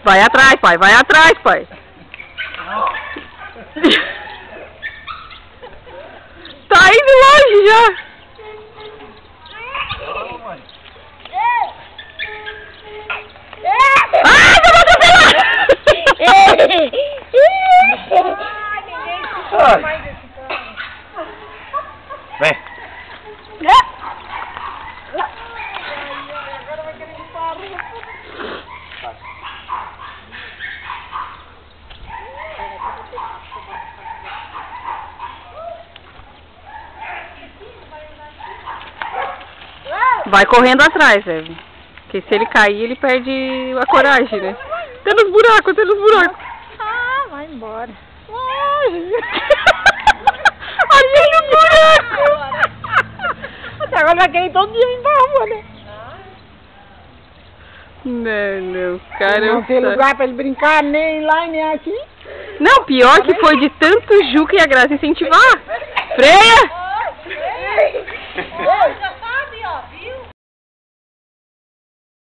Vai atrás, pai. Vai atrás, pai. Tá indo longe já. Ai, eu vou atropelar! Vem. Vai correndo atrás, Evelyn. Porque se ele cair, ele perde a coragem, né? Tá nos buracos, tá nos buracos. Ah, vai embora. Ali no buraco! Até agora vai querer todo dia vir pra rua, né? Não, cara. Não tem lugar pra ele brincar nem lá e nem aqui. Não, pior que foi de tanto Juca e a Graça incentivar. Freia!